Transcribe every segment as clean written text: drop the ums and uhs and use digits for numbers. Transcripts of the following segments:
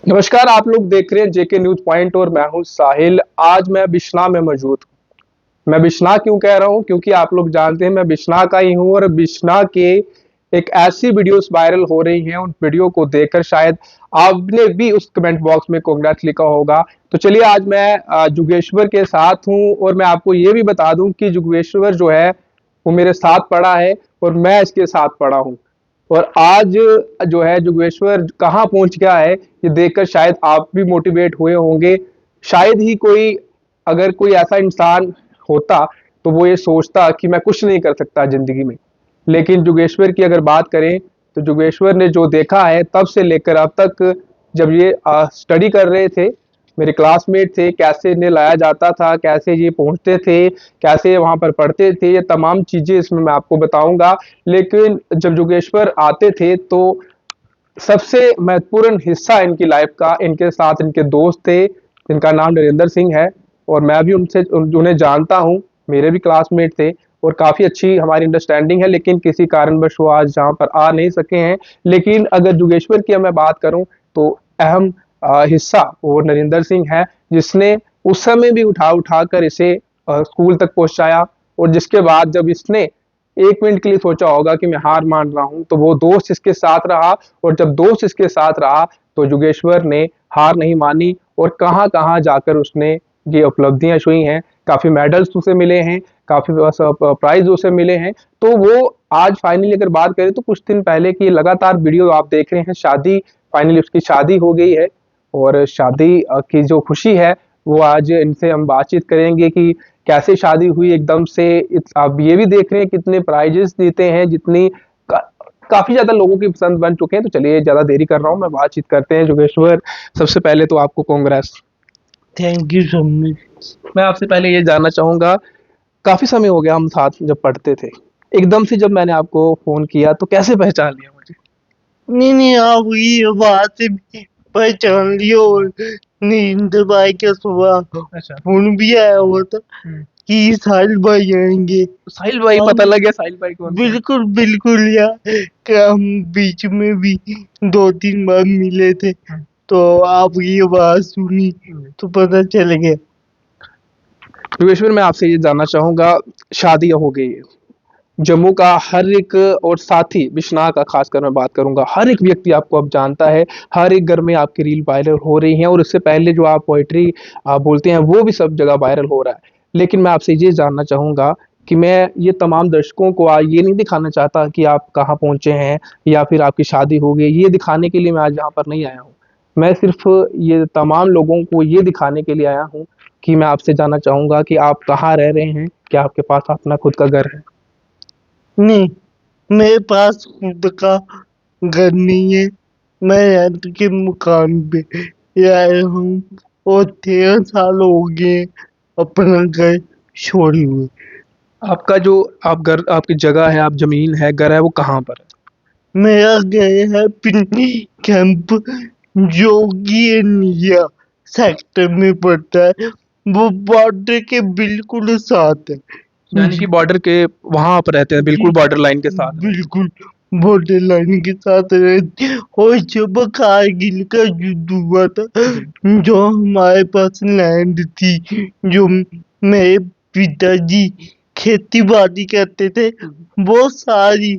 नमस्कार, आप लोग देख रहे हैं जेके न्यूज पॉइंट और मैं हूं साहिल। आज मैं बिश्ना में मौजूद हूं। मैं बिश्ना क्यों कह रहा हूं? क्योंकि आप लोग जानते हैं मैं बिश्ना का ही हूं और बिश्ना के एक ऐसी वीडियोस वायरल हो रही हैं, उन वीडियो को देखकर शायद आपने भी उस कमेंट बॉक्स में कांग्रेस लिखा होगा। तो चलिए आज मैं जुगेश्वर के साथ हूं और मैं आपको ये भी बता दूं कि जुगेश्वर जो है वो मेरे साथ पड़ा है और मैं इसके साथ पड़ा हूं। और आज जो है जुगेश्वर कहाँ पहुंच गया है ये देखकर शायद आप भी मोटिवेट हुए होंगे। शायद ही कोई, अगर कोई ऐसा इंसान होता तो वो ये सोचता कि मैं कुछ नहीं कर सकता जिंदगी में। लेकिन जुगेश्वर की अगर बात करें तो जुगेश्वर ने जो देखा है तब से लेकर अब तक, जब ये स्टडी कर रहे थे, मेरे क्लासमेट थे, कैसे इन्हें लाया जाता था, कैसे ये पहुंचते थे, कैसे वहां पर पढ़ते थे, ये तमाम चीजें इसमें मैं आपको बताऊंगा। लेकिन जब जुगेश्वर आते थे तो सबसे महत्वपूर्ण हिस्सा इनकी लाइफ का इनके साथ इनके दोस्त थे जिनका नाम नरेंद्र सिंह है। और मैं भी उनसे उन्हें जानता हूँ, मेरे भी क्लासमेट थे और काफ़ी अच्छी हमारी अंडरस्टैंडिंग है। लेकिन किसी कारणवश वो आज यहाँ पर आ नहीं सके हैं। लेकिन अगर जुगेश्वर की मैं बात करूँ तो अहम हिस्सा वो नरेंद्र सिंह है, जिसने उस समय भी उठा उठा कर इसे स्कूल तक पहुंचाया। और जिसके बाद जब इसने 1 मिनट के लिए सोचा होगा कि मैं हार मान रहा हूं तो वो दोस्त इसके साथ रहा। और जब दोस्त इसके साथ रहा तो जुगेश्वर ने हार नहीं मानी और कहां कहां जाकर उसने ये उपलब्धियां छुई हैं। काफी मेडल्स उसे मिले हैं, काफी प्राइज उसे मिले हैं। तो वो आज फाइनली अगर बात करें तो कुछ दिन पहले की लगातार वीडियो आप देख रहे हैं, शादी, फाइनली उसकी शादी हो गई है। और शादी की जो खुशी है वो आज इनसे हम बातचीत करेंगे कि कैसे शादी हुई एकदम से। आप ये भी देख रहे हैं कितने प्राइजेस देते हैं, जितनी का, काफी ज्यादा लोगों की पसंद बन चुके हैं। तो चलिए ज्यादा देरी कर रहा हूँ, मैं बातचीत करते हैं। जोगेश्वर, सबसे पहले तो आपको Congress. Thank you so much. मैं आपसे पहले ये जानना चाहूंगा, काफी समय हो गया हम साथ जब पढ़ते थे, एकदम से जब मैंने आपको फोन किया तो कैसे पहचान लिया मुझे? नहीं आप ये बात भी पहचान लियो। नींद भाई का सुबह अच्छा। फोन भी आया हुआ था कि साहिल भाई आएंगे। साहिल भाई, हम पता लग गया साहिल भाई कौन से हैं। बिल्कुल बिल्कुल यार कि हम बीच में भी 2-3 बार मिले थे, तो आप ये बात सुनी तो पता चल गया। योगेश्वर, मैं आपसे ये जानना चाहूंगा, शादी हो गई है, जम्मू का हर एक, और साथ ही बिश्नाह का खासकर मैं बात करूंगा, हर एक व्यक्ति आपको अब जानता है। हर एक घर में आपकी रील वायरल हो रही है और इससे पहले जो आप पोइट्री आप बोलते हैं वो भी सब जगह वायरल हो रहा है। लेकिन मैं आपसे ये जानना चाहूंगा कि मैं ये तमाम दर्शकों को आज ये नहीं दिखाना चाहता कि आप कहाँ पहुंचे हैं या फिर आपकी शादी हो गई, ये दिखाने के लिए मैं आज यहाँ पर नहीं आया हूँ। मैं सिर्फ ये तमाम लोगों को ये दिखाने के लिए आया हूँ कि मैं आपसे जानना चाहूंगा कि आप कहाँ रह रहे हैं, क्या आपके पास अपना खुद का घर है? नहीं, मेरे पास खुद का घर नहीं है। मैं रेंट के मकान पे रह रहा हूँ और 13 साल हो गए अपना घर छोड़े हुए। आपका जो आप घर, आपकी जगह है, आप जमीन है, घर है, वो कहाँ पर है? मेरा घर है पिंडी कैंप, जो कि इंडिया सेक्टर में पड़ता है। वो बॉर्डर के बिल्कुल साथ है। यानी कि बॉर्डर के वहां पर रहते हैं, जी बिल्कुल बॉर्डर लाइन के साथ रहते बिल्कुल बॉर्डर लाइन के साथ रहते। और जब कारगिल का युद्ध हुआ था, हैं जी। जो हमारे पास लैंड थी, जो मेरे पिताजी खेती बाड़ी करते थे, वो सारी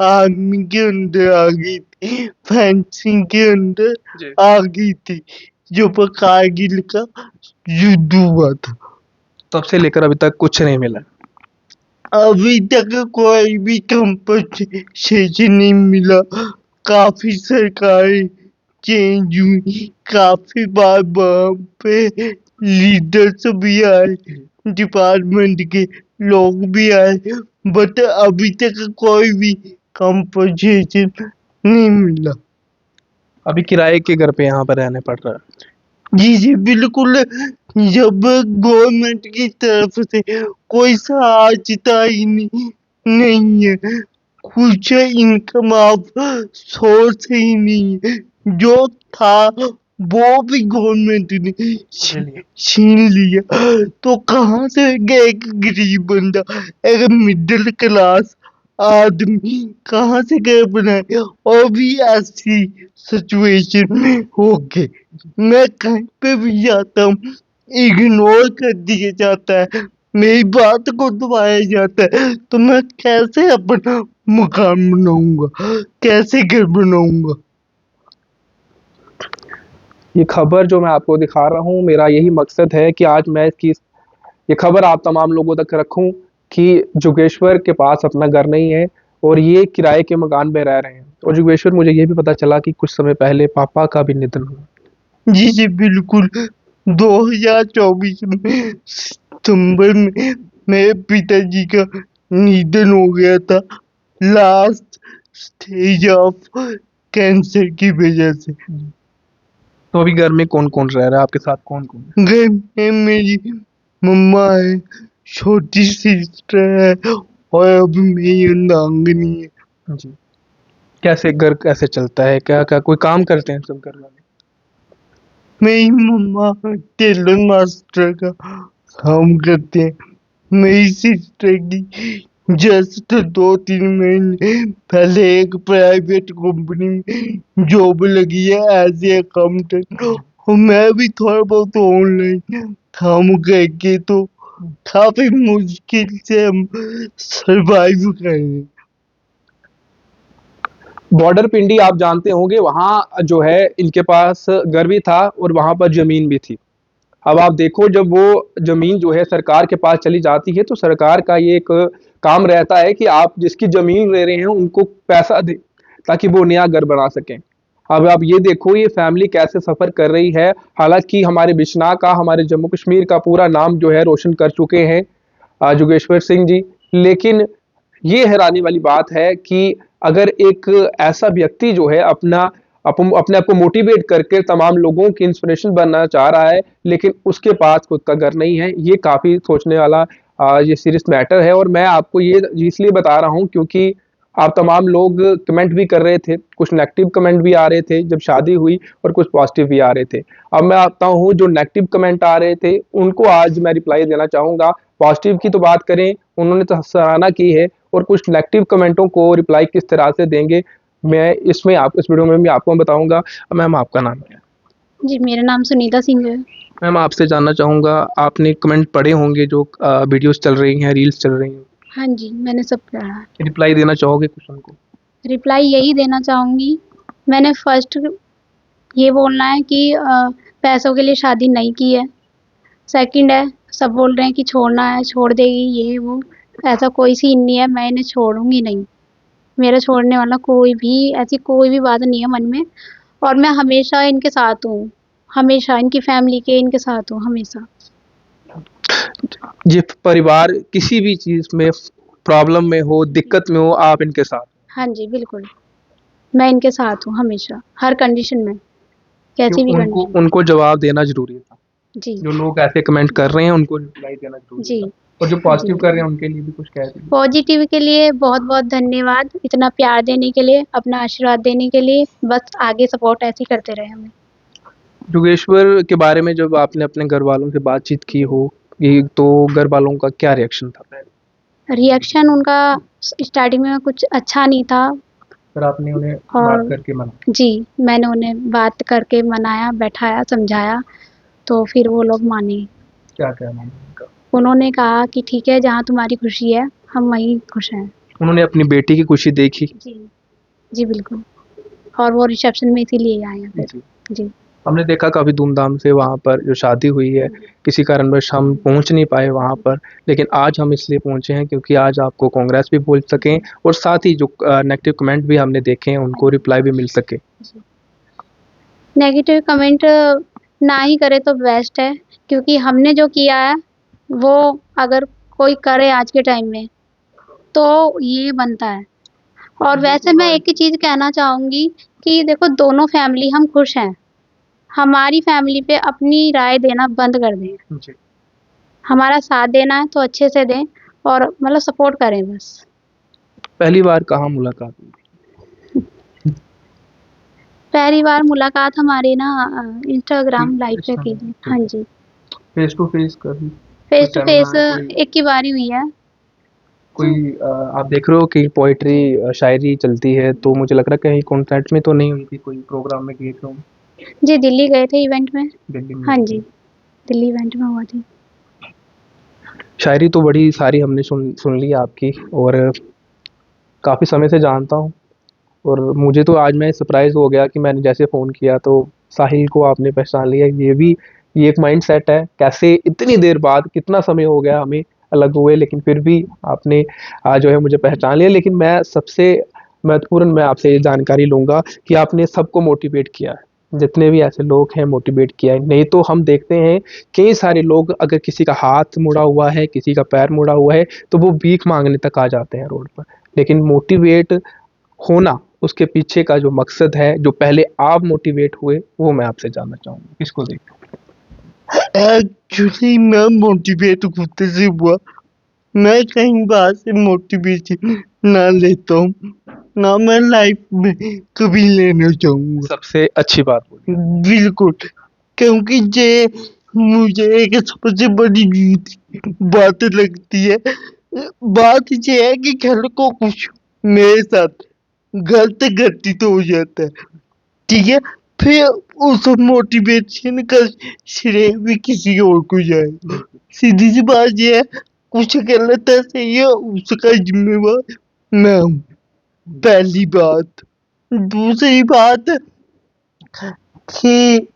आर्मी के अंदर आ गई थी, फेंसिंग के अंदर जी। आ गई थी जब कारगिल का युद्ध हुआ था। तब से लेकर अभी तक कुछ नहीं मिला। अभी तक कोई भी कंपनसेशन नहीं मिला। काफी सरकारें चेंज हुई, काफी बार वहाँ पे लीडर्स भी आए, डिपार्टमेंट के लोग भी आए, बट अभी तक कोई भी कंपनसेशन नहीं मिला। अभी किराए के घर पे यहाँ पर रहने पड़ रहा है। जी बिल्कुल। जब गवर्नमेंट की तरफ से कोई सहायता ही नहीं है, कुछ इनकम ऑफ सोर्स ही नहीं है। जो था वो भी गवर्नमेंट ने छीन लिया। तो कहाँ से एक गरीब बंदा, एक मिडिल क्लास आदमी कहाँ से घर बनाए, और भी ऐसी सिचुएशन में हो गए। मैं कहीं पे भी जाता हूँ इग्नोर कर दिया जाता है, मेरी बात को दबाया जाता है, तो मैं कैसे अपना मकान बनाऊंगा, कैसे घर बनाऊंगा? ये खबर जो मैं आपको दिखा रहा हूँ, मेरा यही मकसद है कि आज मैं इसकी ये खबर आप तमाम लोगों तक रखूं कि जोगेश्वर के पास अपना घर नहीं है और ये किराए के मकान में रह रहे हैं। और जोगेश्वर, मुझे ये भी पता चला कि कुछ समय पहले पापा का भी निधन हुआ। जी जी बिल्कुल। 2024 में सितंबर में मेरे पिताजी का निधन हो गया था, लास्ट स्टेज ऑफ कैंसर की वजह से। तो अभी घर में कौन कौन रह रहा है, आपके साथ कौन कौन है? घर में मेरी मम्मा है, छोटी सिस्टर है और अभी मेरी अर्धांगिनी है। जी। कैसे घर कैसे चलता है, क्या क्या कोई काम करते हैं सब घर वाले? मेरी मम्मा टेलर मास्टर का काम करते हैं। मेरी सिस्टर की जस्ट 2-3 महीने पहले एक प्राइवेट कंपनी में जॉब लगी है एज ए अकाउंटेंट, और मैं भी थोड़ा बहुत ऑनलाइन काम करके तो काफी मुश्किल से हम सरवाइव कर रहे हैं। बॉर्डर पिंडी आप जानते होंगे, वहां जो है इनके पास घर भी था और वहां पर जमीन भी थी। अब आप देखो, जब वो जमीन जो है सरकार के पास चली जाती है तो सरकार का ये एक काम रहता है कि आप जिसकी जमीन ले रहे हैं उनको पैसा दे ताकि वो नया घर बना सकें। अब आप ये देखो ये फैमिली कैसे सफर कर रही है। हालांकि हमारे बिश्नाह का, हमारे जम्मू कश्मीर का पूरा नाम जो है रोशन कर चुके हैं जोगेश्वर सिंह जी। लेकिन ये हैरानी वाली बात है कि अगर एक ऐसा व्यक्ति जो है अपने आप को मोटिवेट करके तमाम लोगों की इंस्पिरेशन बनना चाह रहा है, लेकिन उसके पास खुद का घर नहीं है, ये काफी सोचने वाला ये सीरियस मैटर है। और मैं आपको ये इसलिए बता रहा हूँ क्योंकि आप तमाम लोग कमेंट भी कर रहे थे, कुछ नेगेटिव कमेंट भी आ रहे थे जब शादी हुई और कुछ पॉजिटिव भी आ रहे थे। अब मैं आता हूँ जो नेगेटिव कमेंट आ रहे थे उनको आज मैं रिप्लाई देना चाहूंगा। पॉजिटिव की तो बात करें, उन्होंने तो सराहना की है, और कुछ नेगेटिव कमेंटों को रिप्लाई किस तरह से देंगे मैं इसमें आप इस वीडियो में भी आपको बताऊंगा। मैम, आपका नाम क्या है? जी, मेरा नाम सुनीता सिंह है। मैम, आपसे जानना चाहूंगा, आपने कमेंट पढ़े होंगे जो वीडियोस चल रही हैं, रील्स चल रही हैं, हाँ जी, मैंने सब पढ़ा है। रिप्लाई देना चाहोगे कुछ उनको? रिप्लाई यही देना चाहूँगी, मैंने फर्स्ट ये बोलना है कि पैसों के लिए शादी नहीं की है। सेकंड है, सब बोल रहे हैं कि छोड़ना है, छोड़ देगी, ये वो, ऐसा कोई सीन नहीं है, मैं इन्हें छोड़ूँगी नहीं। मेरा छोड़ने वाला कोई भी, ऐसी कोई भी बात नहीं है मन में, और मैं हमेशा इनके साथ हूँ, हमेशा इनकी फैमिली के इनके साथ हूँ हमेशा। ये परिवार किसी भी चीज में प्रॉब्लम में हो, दिक्कत में हो, आप इनके साथ? हाँ जी, बिल्कुल। मैं इनके साथ हूँ हमेशा, हर कंडीशन में, कैसी भी उनको कंडीशन। उनको जवाब देना जरूरी था। जी, जो लोग ऐसे कमेंट कर रहे हैं उनको रिप्लाई देना जरूरी जी, था, और जो जी। पॉजिटिव कर रहे हैं उनके लिए भी कुछ कह दीजिए। पॉजिटिव के लिए बहुत-बहुत धन्यवाद, इतना प्यार देने के लिए, अपना आशीर्वाद देने के लिए, बस आगे सपोर्ट ऐसे ही करते रहें हमें। योगेश्वर के बारे में जब आपने अपने घर वालों से बातचीत की हो, ये तो घर वालों का क्या रिएक्शन था पहले? रिएक्शन उनका स्टार्टिंग में कुछ अच्छा नहीं था, फिर आपने उन्हें बात और करके मना? जी, मैंने उन्हें बात करके मनाया, बैठाया, समझाया, तो फिर वो लोग माने। क्या कहना है उनका? उन्होंने कहा कि ठीक है, जहाँ तुम्हारी खुशी है, हम वहीं खुश हैं। उन्होंने अपनी बेटी की खुशी देखी? जी, जी बिल्कुल, और वो रिसेप्शन में इसीलिए आए हैं फिर। जी। जी। हमने देखा काफ़ी धूमधाम से वहाँ पर जो शादी हुई है, किसी कारणवश हम पहुँच नहीं पाए वहाँ पर, लेकिन आज हम इसलिए पहुँचे हैं क्योंकि आज आपको कांग्रेस भी बोल सकें और साथ ही जो नेगेटिव कमेंट भी हमने देखे हैं उनको रिप्लाई भी मिल सके। नेगेटिव कमेंट ना ही करे तो बेस्ट है, क्योंकि हमने जो किया है वो अगर कोई करे आज के टाइम में तो ये बनता है। और वैसे मैं एक ही चीज़ कहना चाहूँगी कि देखो, दोनों फैमिली हम खुश हैं, हमारी फैमिली पे अपनी राय देना बंद कर दें। जी। हमारा साथ देना है तो अच्छे से दें, और मतलब सपोर्ट करें बस। पहली बार कहाँ मुलाकात हुई? पहली बार मुलाकात हमारी ना इंस्टाग्राम लाइव पे की थी। हाँ जी, फेस टू फेस कभी? फेस कोई टू फेस सेमिनार, कोई एक ही बार ही हुई है। कोई आप देख रहे हो कि पोएट्री शायरी चलती है, तो मुझे लग रहा है कहीं कॉन्सर्ट में तो नहीं हुई थी, कोई प्रोग्राम में गए थे? जी, दिल्ली गए थे इवेंट में। दिल्ली में हाँ गए जी, थे। दिल्ली इवेंट में हुआ थी। शायरी तो बड़ी सारी हमने सुन सुन ली आपकी, और काफ़ी समय से जानता हूँ, और मुझे तो आज मैं सरप्राइज़ हो गया कि मैंने जैसे फ़ोन किया तो साहिल को आपने पहचान लिया। ये एक माइंडसेट है, कैसे इतनी देर बाद, कितना समय हो गया हमें अलग हुए, लेकिन फिर भी आपने जो है मुझे पहचान लिया। लेकिन मैं सबसे महत्वपूर्ण मैं आपसे ये जानकारी लूँगा कि आपने सबको मोटिवेट किया है। जितने भी ऐसे लोग हैं मोटिवेट किया है। नहीं तो हम देखते हैं कई सारे लोग, अगर किसी का हाथ मुड़ा हुआ है, किसी का पैर मुड़ा हुआ है, तो वो भीख माँगने तक आ जाते हैं रोड पर। लेकिन मोटिवेट होना, उसके पीछे का जो मकसद है, जो पहले आप मोटिवेट हुए, वो मैं आपसे जानना चाहूँगा। किसको देख एक्चुअली मैं मोटिवेट खुद से हुआ। मैं कहीं बाहर से मोटिवेशन ना लेता हूँ, ना मैं लाइफ में कभी लेना चाहूँगा। सबसे अच्छी बात बोली। बिल्कुल, क्योंकि ये मुझे एक सबसे बड़ी बात लगती है। बात ये है कि कल को कुछ मेरे साथ गलत घटित हो जाता है, ठीक है, फिर उस मोटिवेशन का श्रेय भी किसी और को जाए। सीधी सी बात ये है, कुछ गलत है सही है, उसका जिम्मेवार मैं हूँ। पहली बात। दूसरी बात कि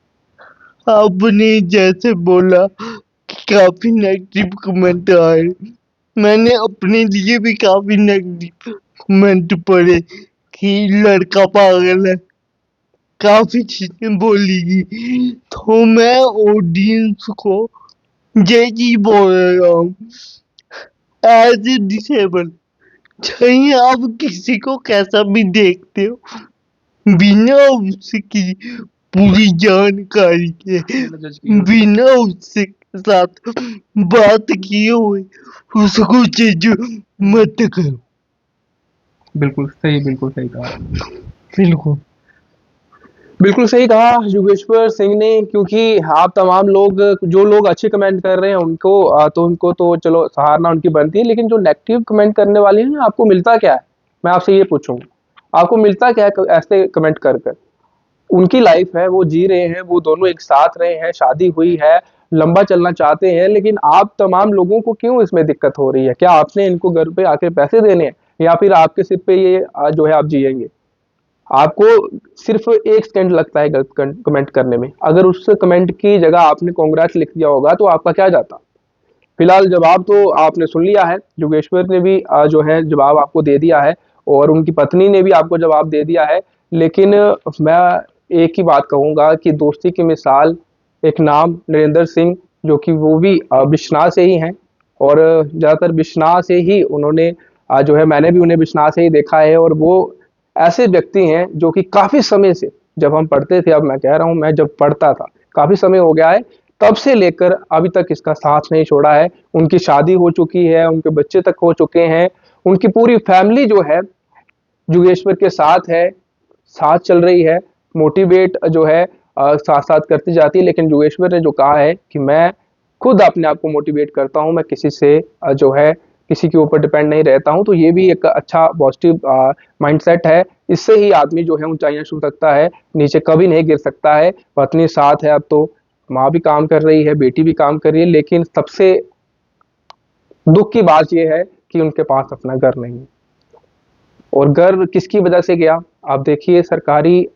आपने जैसे बोला कि काफी नेगेटिव कमेंट आए, मैंने अपने लिए भी काफी नेगेटिव कमेंट पढ़े कि लड़का पागल है, काफी चीजें बोली गई। तो मैं ऑडियंस को ये चीज बोल रहा हूँ, एज ए डिसेबल, चाहे आप किसी को कैसा भी देखते हो, बिना उसकी पूरी जानकारी के, बिना उसके साथ बात किए हुए उसको जज मत करो। बिल्कुल सही कहा। बिल्कुल। बिल्कुल सही कहा योगेश्वर सिंह ने, क्योंकि आप तमाम लोग, जो लोग अच्छे कमेंट कर रहे हैं उनको तो चलो सराहना उनकी बनती है, लेकिन जो नेगेटिव कमेंट करने वाले हैं, आपको मिलता क्या है? मैं आपसे ये पूछूंगा, आपको मिलता क्या है ऐसे कमेंट कर कर? उनकी लाइफ है, वो जी रहे हैं, वो दोनों एक साथ रहे हैं, शादी हुई है, लंबा चलना चाहते हैं, लेकिन आप तमाम लोगों को क्यों इसमें दिक्कत हो रही है? क्या आपने इनको घर पे आके पैसे देने हैं, या फिर आपके सिर पे ये जो है आप जिएंगे? आपको सिर्फ 1 सेकंड लगता है गलत कमेंट करने में। अगर उस कमेंट की जगह आपने कांग्रेस लिख दिया होगा तो आपका क्या जाता? फिलहाल जवाब तो आपने सुन लिया है, योगेश्वर ने भी जो है जवाब आपको दे दिया है, और उनकी पत्नी ने भी आपको जवाब दे दिया है। लेकिन मैं एक ही बात कहूँगा कि दोस्ती की मिसाल, एक नाम नरेंद्र सिंह, जो कि वो भी बिश्नाह से ही हैं, और ज़्यादातर बिश्नाह से ही उन्होंने जो है, मैंने भी उन्हें बिश्नाह से ही देखा है, और वो ऐसे व्यक्ति हैं जो कि काफ़ी समय से, जब हम पढ़ते थे, अब मैं कह रहा हूँ मैं जब पढ़ता था, काफ़ी समय हो गया है, तब से लेकर अभी तक इसका साथ नहीं छोड़ा है। उनकी शादी हो चुकी है, उनके बच्चे तक हो चुके हैं, उनकी पूरी फैमिली जो है योगेश्वर के साथ है, साथ चल रही है, मोटिवेट जो है साथ-साथ करती जाती है। लेकिन योगेश्वर ने जो कहा है कि मैं खुद अपने आप को मोटिवेट करता हूँ, मैं किसी से जो है किसी के ऊपर डिपेंड नहीं रहता हूँ, तो ये भी एक अच्छा पॉजिटिव माइंडसेट है। इससे ही आदमी जो है ऊँचाइयाँ छू सकता है, नीचे कभी नहीं गिर सकता है। पत्नी साथ है, अब तो माँ भी काम कर रही है, बेटी भी काम कर रही है, लेकिन सबसे दुःख की बात ये है कि उनके पास अपना घर नहीं है। और घर किसकी वजह से गया? आप देखिए, सरकारी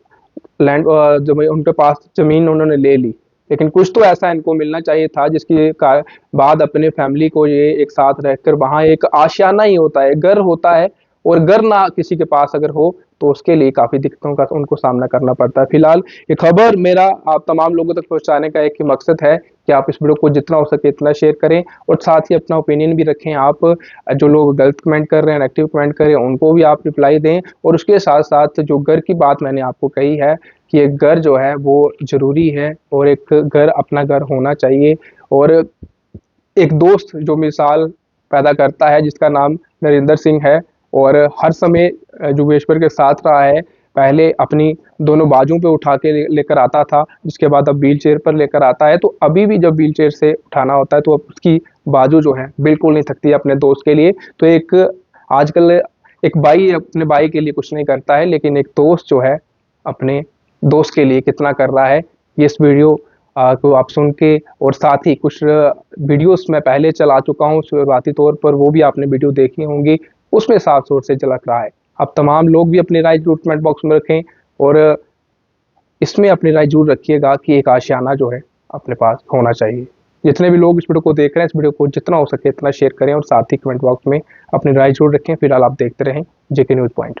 लैंड जब उनके पास ज़मीन उन्होंने ले ली, लेकिन कुछ तो ऐसा इनको मिलना चाहिए था जिसके बाद अपने फैमिली को ये एक साथ रहकर, वहाँ एक आशियाना ही होता है, घर होता है, और घर ना किसी के पास अगर हो तो उसके लिए काफ़ी दिक्कतों का उनको सामना करना पड़ता है। फिलहाल ये खबर मेरा आप तमाम लोगों तक पहुँचाने का एक ही मकसद है कि आप इस वीडियो को जितना हो सके इतना शेयर करें, और साथ ही अपना ओपिनियन भी रखें। आप जो लोग गलत कमेंट कर रहे हैं, नेगेटिव कमेंट कर रहे हैं, उनको भी आप रिप्लाई दें, और उसके साथ-साथ जो घर की बात मैंने आपको कही है कि एक घर जो है वो ज़रूरी है, और एक घर अपना घर होना चाहिए, और एक दोस्त जो मिसाल पैदा करता है जिसका नाम नरेंद्र सिंह है, और हर समय योगेश्वर के साथ रहा है। पहले अपनी दोनों बाजुओं पे उठा के लेकर आता था, जिसके बाद अब व्हील चेयर पर लेकर आता है। तो अभी भी जब व्हील चेयर से उठाना होता है तो अब उसकी बाजू जो है बिल्कुल नहीं थकती है अपने दोस्त के लिए। तो एक आजकल एक भाई अपने भाई के लिए कुछ नहीं करता है, लेकिन एक दोस्त जो है अपने दोस्त के लिए कितना कर रहा है, ये इस वीडियो को आप सुन के, और साथ ही कुछ वीडियोस मैं पहले चला चुका हूँ शुरुआती तौर पर, वो भी आपने वीडियो देखी होंगी, उसमें साफ तौर से झलक रहा है। अब तमाम लोग भी अपनी राय जरूर कमेंट बॉक्स में रखें, और इसमें अपनी राय जरूर रखिएगा कि एक आशियाना जो है अपने पास होना चाहिए। जितने भी लोग इस वीडियो को देख रहे हैं, इस वीडियो को जितना हो सके इतना शेयर करें, और साथ ही कमेंट बॉक्स में अपनी राय जरूर रखें। फिलहाल आप देखते रहें जेके न्यूज़ पॉइंट।